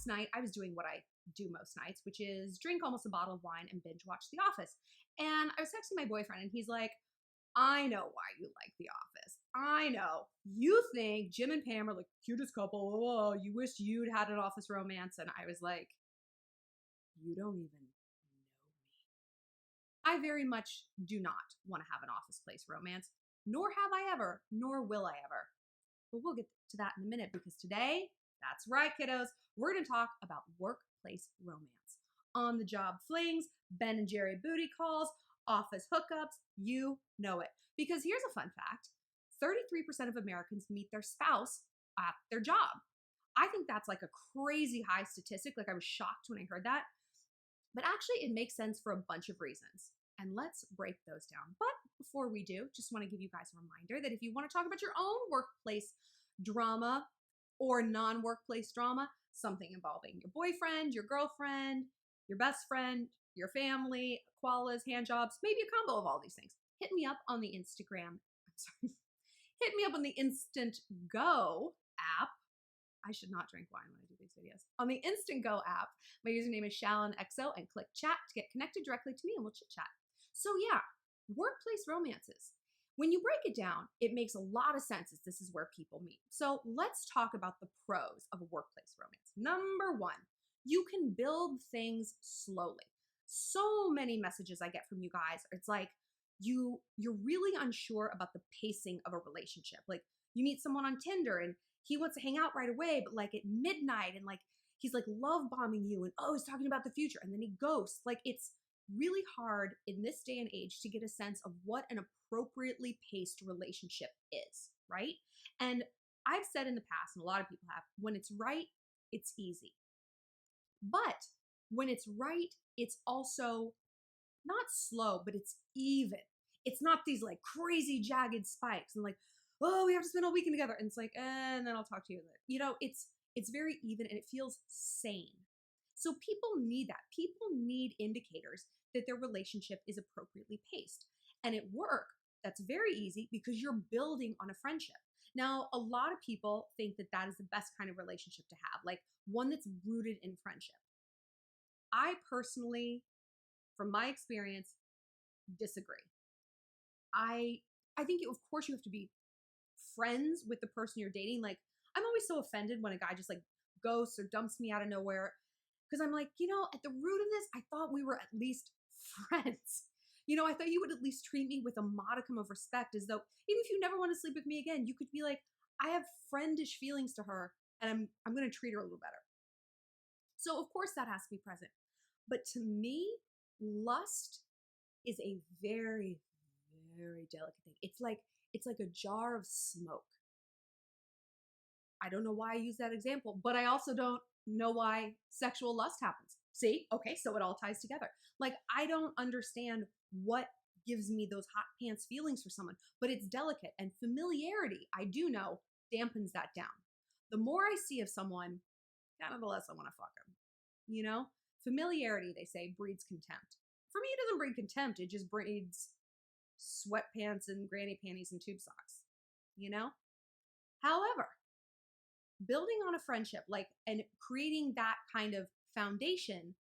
last night I was doing what I do most nights, which is drink almost a bottle of wine and binge watch The Office. And I was texting my boyfriend and he's like, I know why you like The Office. I know. You think Jim and Pam are like the cutest couple. Oh, you wish you'd had an office romance. And I was like, you don't even know me. I very much do not want to have an office place romance, nor have I ever, nor will I ever. But we'll get to that in a minute because today, that's right, kiddos, we're going to talk about workplace romance. On the job flings, Ben and Jerry booty calls, office hookups, you know it. Because here's a fun fact 33% of Americans meet their spouse at their job. I think that's like a crazy high statistic. Like I was shocked when I heard that. But actually, it makes sense for a bunch of reasons. And let's break those down. But before we do, just want to give you guys a reminder that if you want to talk about your own workplace drama or non-workplace drama, something involving your boyfriend, your girlfriend, your best friend, your family, koalas, hand jobs, maybe a combo of all these things, hit me up on the Instagram. I'm sorry. Hit me up on the Instant Go app. I should not drink wine when I do these videos. On the Instant Go app, my username is ShallonXO and click chat to get connected directly to me and we'll chit chat. So yeah, workplace romances. When you break it down, it makes a lot of sense as this is where people meet. So let's talk about the pros of a workplace romance. Number one, you can build things slowly. So many messages I get from you guys, it's like you're really unsure about the pacing of a relationship. Like you meet someone on Tinder and he wants to hang out right away, but like at midnight and like he's like love bombing you and oh, he's talking about the future and then he ghosts. Like it's really hard in this day and age to get a sense of what an appropriately paced relationship is, right? And I've said in the past, and a lot of people have, when it's right, it's easy. But when it's right, it's also not slow, but it's even. It's not these like crazy jagged spikes and like, oh, we have to spend all weekend together. And it's like, and then I'll talk to you later. You know, it's very even and it feels sane. So people need that. People need indicators that their relationship is appropriately paced. And at work, that's very easy because you're building on a friendship. Now, a lot of people think that that is the best kind of relationship to have, like one that's rooted in friendship. I personally, from my experience, disagree. I think, of course, you have to be friends with the person you're dating. Like, I'm always so offended when a guy just like ghosts or dumps me out of nowhere. Because I'm like, you know, at the root of this, I thought we were at least friends. You know, I thought you would at least treat me with a modicum of respect as though, even if you never want to sleep with me again, you could be like, I have friendish feelings to her and I'm going to treat her a little better. So of course that has to be present. But to me, lust is a very, very delicate thing. It's like a jar of smoke. I don't know why I use that example, but I also don't know why sexual lust happens. See? Okay, so it all ties together. Like, I don't understand what gives me those hot pants feelings for someone, but it's delicate. And familiarity, I do know, dampens that down. The more I see of someone, kind of the less I want to fuck him. You know? Familiarity, they say, breeds contempt. For me, it doesn't breed contempt. It just breeds sweatpants and granny panties and tube socks. You know? However, building on a friendship, like, and creating that kind of foundation,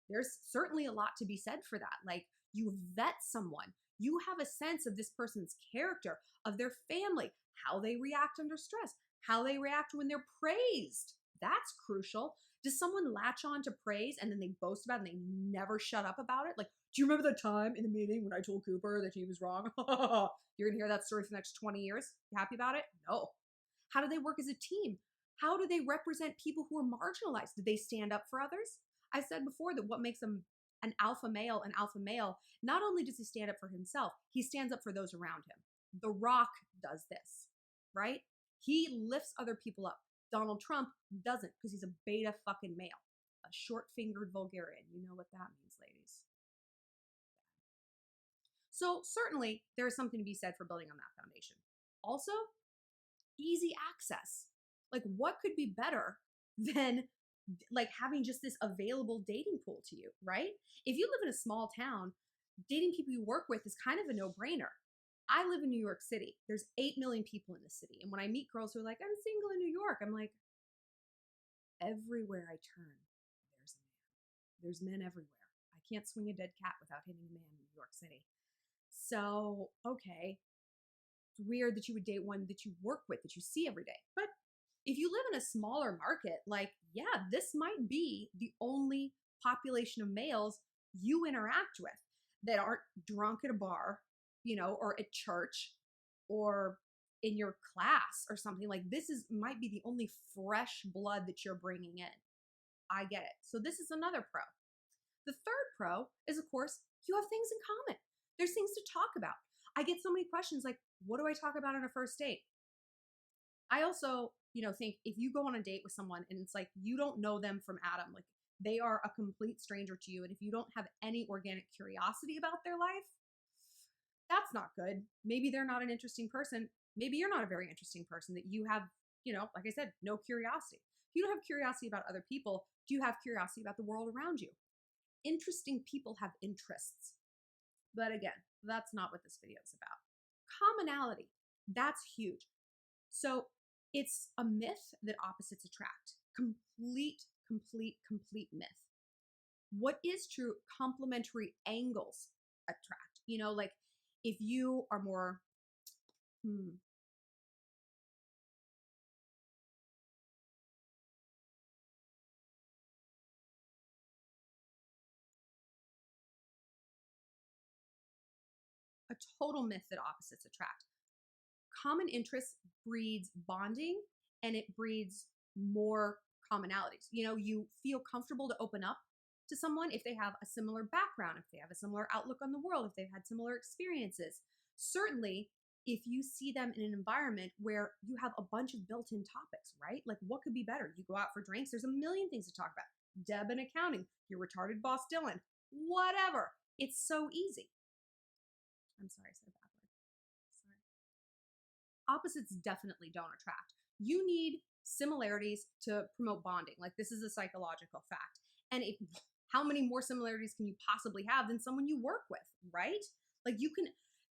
there's certainly a lot to be said for that. Like, you vet someone, you have a sense of this person's character, of their family, how they react under stress, how they react when they're praised. That's crucial. Does someone latch on to praise and then they boast about it and they never shut up about it? Like, do you remember the time in the meeting when I told Cooper that he was wrong? You're going to hear that story for the next 20 years. You happy about it? No. How do they work as a team? How do they represent people who are marginalized? Do they stand up for others? I said before that what makes them an alpha male, not only does he stand up for himself, he stands up for those around him. The Rock does this, right? He lifts other people up. Donald Trump doesn't because he's a beta fucking male, a short-fingered vulgarian. You know what that means, ladies. So certainly there is something to be said for building on that foundation. Also, easy access. Like, what could be better than like having just this available dating pool to you, right? If you live in a small town, dating people you work with is kind of a no-brainer. I live in New York City. There's 8 million people in the city. And when I meet girls who are like, I'm single in New York, I'm like, everywhere I turn, there's a man. There's men everywhere. I can't swing a dead cat without hitting a man in New York City. So, okay, it's weird that you would date one that you work with, that you see every day. But if you live in a smaller market, like, yeah, this might be the only population of males you interact with that aren't drunk at a bar, or at church or in your class or something. Like, might be the only fresh blood that you're bringing in. I get it. So this is another pro. The third pro is, of course, you have things in common. There's things to talk about. I get so many questions like, what do I talk about on a first date? I also, think if you go on a date with someone and it's like you don't know them from Adam, like they are a complete stranger to you, and if you don't have any organic curiosity about their life, that's not good. Maybe they're not an interesting person. Maybe you're not a very interesting person, that you have, like I said, no curiosity. If you don't have curiosity about other people, do you have curiosity about the world around you? Interesting people have interests. But again, that's not what this video is about. Commonality, that's huge. So it's a myth that opposites attract. Complete myth. What is true? Complementary angles attract. Like if you are more, a total myth that opposites attract. Common interests breeds bonding, and it breeds more commonalities. You feel comfortable to open up to someone if they have a similar background, if they have a similar outlook on the world, if they've had similar experiences. Certainly, if you see them in an environment where you have a bunch of built-in topics, right? Like, what could be better? You go out for drinks, there's a million things to talk about. Deb and accounting, your retarded boss Dylan, whatever. It's so easy. I'm sorry, I said a bad word. Sorry. Opposites definitely don't attract. You need similarities to promote bonding. Like, this is a psychological fact. And how many more similarities can you possibly have than someone you work with, right? Like,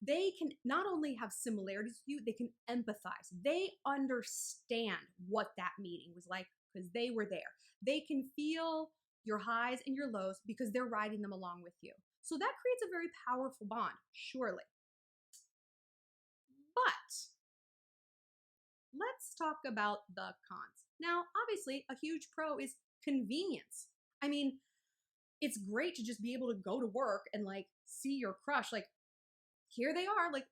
they can not only have similarities with you, they can empathize. They understand what that meeting was like because they were there. They can feel your highs and your lows because they're riding them along with you. So that creates a very powerful bond, surely. But let's talk about the cons. Now, obviously, a huge pro is convenience. I mean, it's great to just be able to go to work and like see your crush. Like, here they are. Like,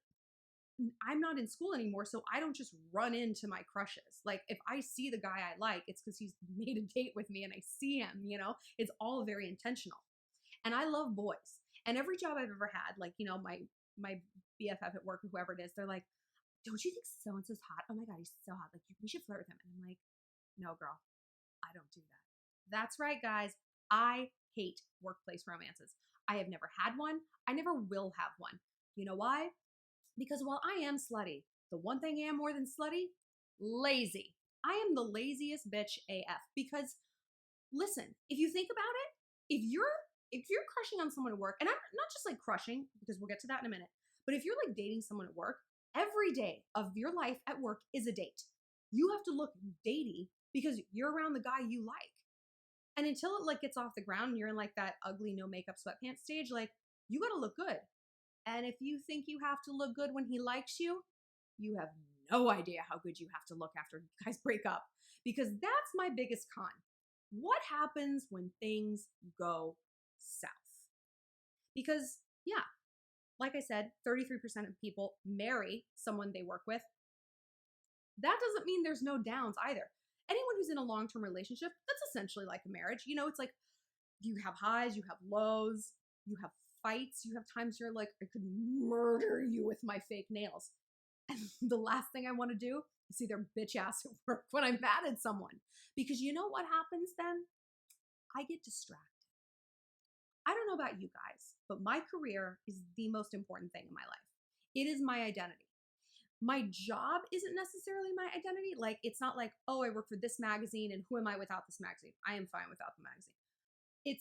I'm not in school anymore, so I don't just run into my crushes. Like, if I see the guy I like, it's because he's made a date with me and I see him, it's all very intentional. And I love boys. And every job I've ever had, like, my BFF at work or whoever it is, they're like, don't you think so-and-so's hot? Oh my God, he's so hot. Like, we should flirt with him. And I'm like, no, girl, I don't do that. That's right, guys. I hate workplace romances. I have never had one. I never will have one. You know why? Because while I am slutty, the one thing I am more than slutty, lazy. I am the laziest bitch AF. Because listen, if you think about it, if you're crushing on someone at work, and I'm not just like crushing, because we'll get to that in a minute, but if you're like dating someone at work, every day of your life at work is a date. You have to look datey because you're around the guy you like. And until it like gets off the ground and you're in like that ugly no makeup sweatpants stage, like, you got to look good. And if you think you have to look good when he likes you, you have no idea how good you have to look after you guys break up. Because that's my biggest con. What happens when things go south? Because, yeah, like I said, 33% of people marry someone they work with. That doesn't mean there's no downs either. Anyone who's in a long-term relationship, that's essentially like a marriage. It's like you have highs, you have lows, you have fights, you have times you're like, I could murder you with my fake nails. And the last thing I want to do is see their bitch ass at work when I'm mad at someone. Because you know what happens then? I get distracted. I don't know about you guys, but my career is the most important thing in my life. It is my identity. My job isn't necessarily my identity. Like, it's not like, oh, I work for this magazine and who am I without this magazine? I am fine without the magazine.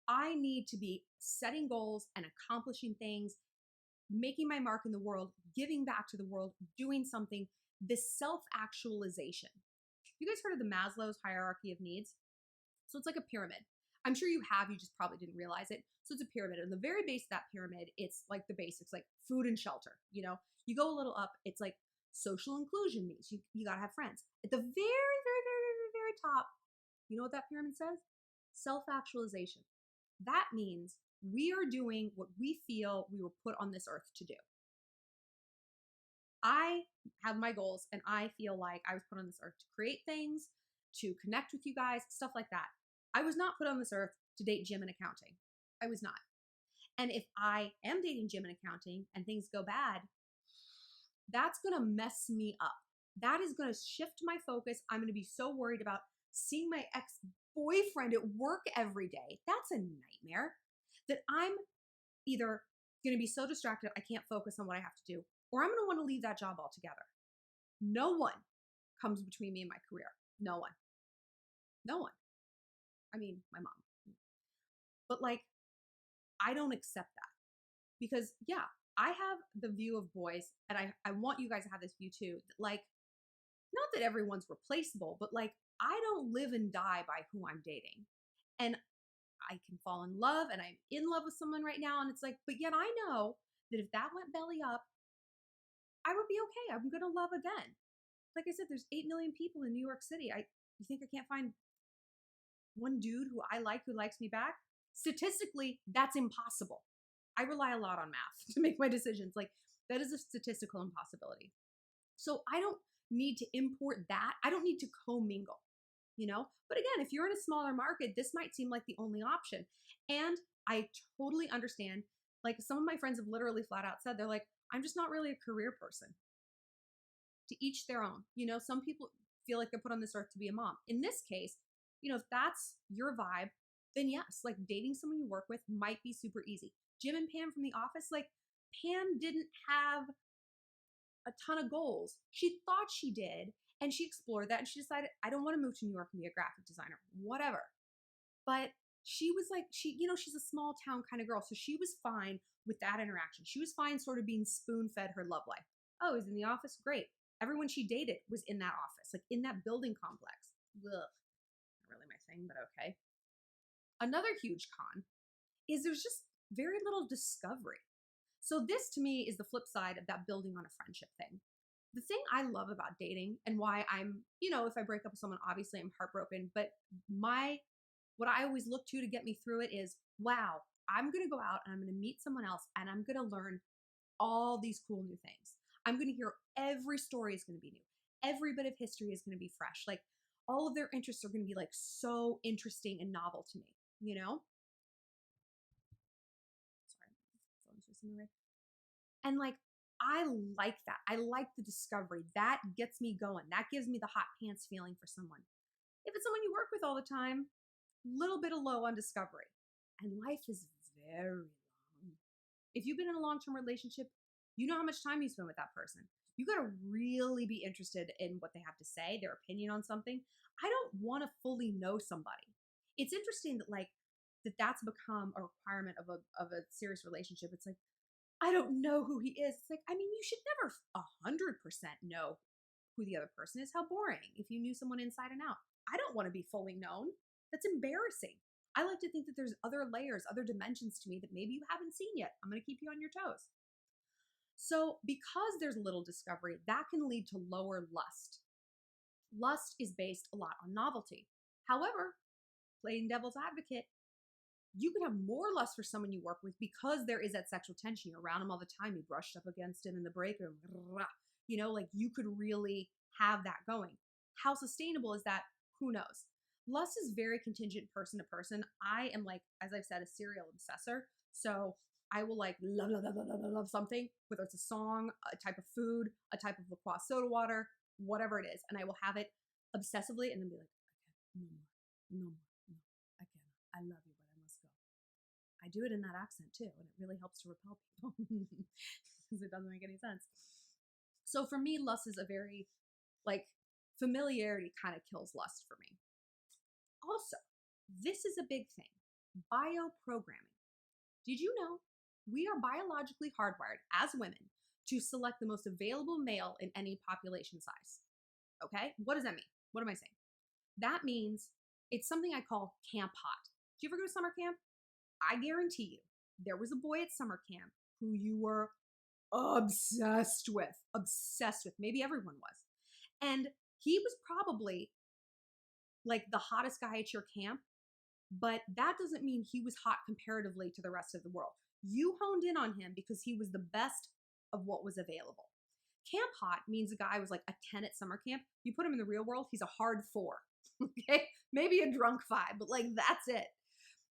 I need to be setting goals and accomplishing things, making my mark in the world, giving back to the world, doing something, this self-actualization. You guys heard of the Maslow's hierarchy of needs? So it's like a pyramid. I'm sure you have, you just probably didn't realize it. So it's a pyramid. And the very base of that pyramid, it's like the basics, like food and shelter. You know, you go a little up, it's like social inclusion needs. You gotta have friends. At the very, very, very, very, very top, you know what that pyramid says? Self-actualization. That means we are doing what we feel we were put on this earth to do. I have my goals and I feel like I was put on this earth to create things, to connect with you guys, stuff like that. I was not put on this earth to date Jim in accounting. I was not. And if I am dating Jim in accounting and things go bad, that's going to mess me up. That is going to shift my focus. I'm going to be so worried about seeing my ex-boyfriend at work every day. That's a nightmare. That I'm either going to be so distracted I can't focus on what I have to do, or I'm going to want to leave that job altogether. No one comes between me and my career. No one. No one. I mean, my mom. But like, I don't accept that. Because yeah, I have the view of boys, and I want you guys to have this view too. Like, not that everyone's replaceable, but like, I don't live and die by who I'm dating. And I can fall in love, and I'm in love with someone right now, and it's like, but yet I know that if that went belly up, I would be okay. I'm gonna love again. Like I said, there's 8 million people in New York City. You think I can't find one dude who I like who likes me back? Statistically, that's impossible. I rely a lot on math to make my decisions. Like, that is a statistical impossibility. So I don't need to import that. I don't need to commingle, you know? But again, if you're in a smaller market, this might seem like the only option. And I totally understand. Like, some of my friends have literally flat out said, they're like, I'm just not really a career person. To each their own. You know, some people feel like they're put on this earth to be a mom. In this case, you know, if that's your vibe, then yes, like dating someone you work with might be super easy. Jim and Pam from The Office, like Pam didn't have a ton of goals. She thought she did, and she explored that, and she decided, I don't want to move to New York and be a graphic designer, whatever. But she was like, you know, she's a small town kind of girl, so she was fine with that interaction. She was fine sort of being spoon-fed her love life. Oh, he's in the office? Great. Everyone she dated was in that office, like in that building complex. Ugh, not really my thing, but okay. Another huge con is there's just very little discovery. So this to me is the flip side of that building on a friendship thing. The thing I love about dating and why I'm, you know, if I break up with someone, obviously I'm heartbroken, but what I always look to get me through it is, wow, I'm going to go out and I'm going to meet someone else and I'm going to learn all these cool new things. I'm going to hear every story is going to be new. Every bit of history is going to be fresh. Like, all of their interests are going to be like so interesting and novel to me, you know? Sorry, phone's just in the way. And like, I like that. I like the discovery. That gets me going. That gives me the hot pants feeling for someone. If it's someone you work with all the time, little bit of low on discovery. And life is very long. If you've been in a long-term relationship, you know how much time you spend with that person. You got to really be interested in what they have to say, their opinion on something. I don't want to fully know somebody. It's interesting that like that's become a requirement of a serious relationship. It's like, I don't know who he is. It's like, I mean, you should never 100% know who the other person is. How boring if you knew someone inside and out. I don't want to be fully known. That's embarrassing. I like to think that there's other layers, other dimensions to me that maybe you haven't seen yet. I'm going to keep you on your toes. So because there's little discovery, that can lead to lower lust. Lust is based a lot on novelty. However, playing devil's advocate, you can have more lust for someone you work with because there is that sexual tension. You're around him all the time. You brushed up against him in the break room. You know, like you could really have that going. How sustainable is that? Who knows? Lust is very contingent person to person. I am like, as I've said, a serial obsessor. So I will like love something, whether it's a song, a type of food, a type of LaCroix soda water, whatever it is. And I will have it obsessively and then be like, okay, no more, I can't. I love you, but I must go. I do it in that accent too, and it really helps to repel people because it doesn't make any sense. So for me, lust is a very, like, familiarity kind of kills lust for me. Also, this is a big thing, bioprogramming. Did you know we are biologically hardwired as women to select the most available male in any population size? Okay, what does that mean? What am I saying? That means it's something I call camp hot. Do you ever go to summer camp? I guarantee you, there was a boy at summer camp who you were obsessed with. Maybe everyone was. And he was probably like the hottest guy at your camp, but that doesn't mean he was hot comparatively to the rest of the world. You honed in on him because he was the best of what was available. Camp hot means a guy was like a 10 at summer camp. You put him in the real world, he's a hard 4. Okay? Maybe a drunk 5, but like that's it.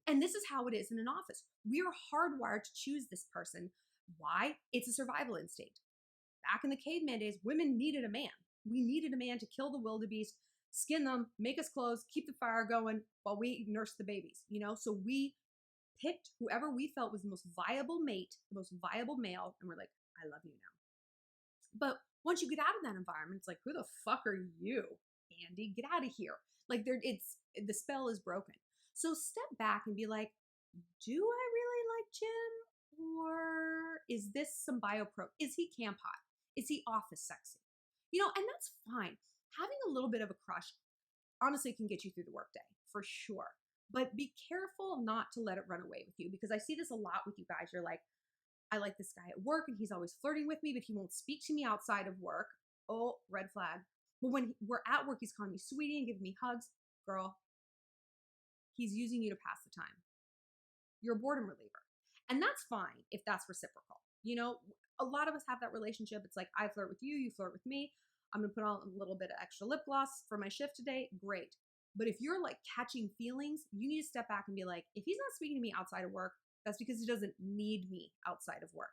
And this is how it is in an office. We are hardwired to choose this person. Why? It's a survival instinct. Back in the caveman days, women needed a man. We needed a man to kill the wildebeest, skin them, make us clothes, keep the fire going while we nurse the babies, you know? So we picked whoever we felt was the most viable mate, the most viable male, and we're like, I love you now. But once you get out of that environment, it's like, who the fuck are you, Andy? Get out of here. Like the spell is broken. So step back and be like, do I really like Jim? Or is this some biopro? Is he camp hot? Is he office sexy? You know, and that's fine. Having a little bit of a crush honestly can get you through the workday for sure. But be careful not to let it run away with you, because I see this a lot with you guys. You're like, I like this guy at work and he's always flirting with me, but he won't speak to me outside of work. Oh, red flag. But when we're at work, he's calling me sweetie and giving me hugs. Girl, he's using you to pass the time. You're a boredom reliever. And that's fine if that's reciprocal. You know, a lot of us have that relationship. It's like, I flirt with you, you flirt with me. I'm going to put on a little bit of extra lip gloss for my shift today. Great. But if you're like catching feelings, you need to step back and be like, if he's not speaking to me outside of work, that's because he doesn't need me outside of work.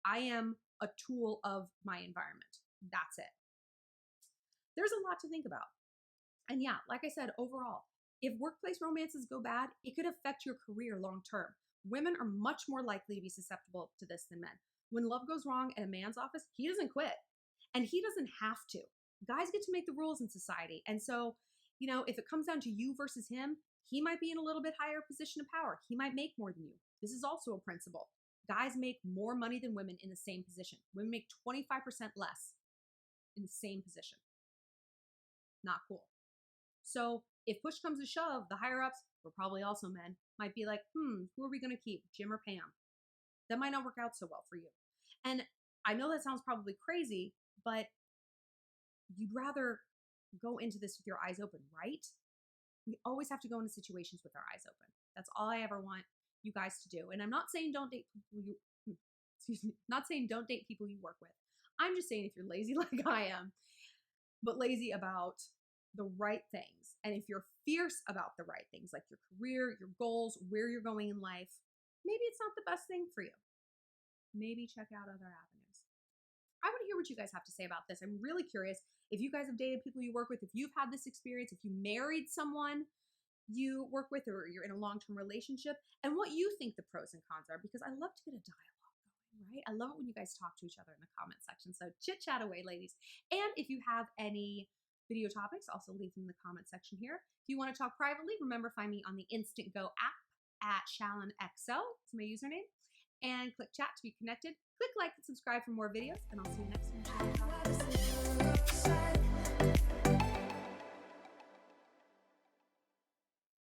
I am a tool of my environment. That's it. There's a lot to think about. And yeah, like I said, overall, if workplace romances go bad, it could affect your career long term. Women are much more likely to be susceptible to this than men. When love goes wrong in a man's office, he doesn't quit. And he doesn't have to. Guys get to make the rules in society. And so, you know, if it comes down to you versus him, he might be in a little bit higher position of power. He might make more than you. This is also a principle. Guys make more money than women in the same position. Women make 25% less in the same position. Not cool. So if push comes to shove, the higher ups, we're probably also men, might be like, who are we going to keep, Jim or Pam? That might not work out so well for you. And I know that sounds probably crazy, but you'd rather go into this with your eyes open, right? We always have to go into situations with our eyes open. That's all I ever want you guys to do. And I'm not saying don't date people not saying don't date people you work with. I'm just saying if you're lazy like I am, but lazy about the right things, and if you're fierce about the right things, like your career, your goals, where you're going in life, maybe it's not the best thing for you. Maybe check out other avenues. I want to hear what you guys have to say about this. I'm really curious if you guys have dated people you work with, if you've had this experience, if you married someone you work with, or you're in a long-term relationship, and what you think the pros and cons are, because I love to get a dialogue going, right? I love it when you guys talk to each other in the comment section. So chit chat away, ladies. And if you have any video topics, also leave them in the comment section here. If you want to talk privately, remember, find me on the Instant Go app at ShallonXO. It's my username. And click chat to be connected. Click like and subscribe for more videos, and I'll see you next time.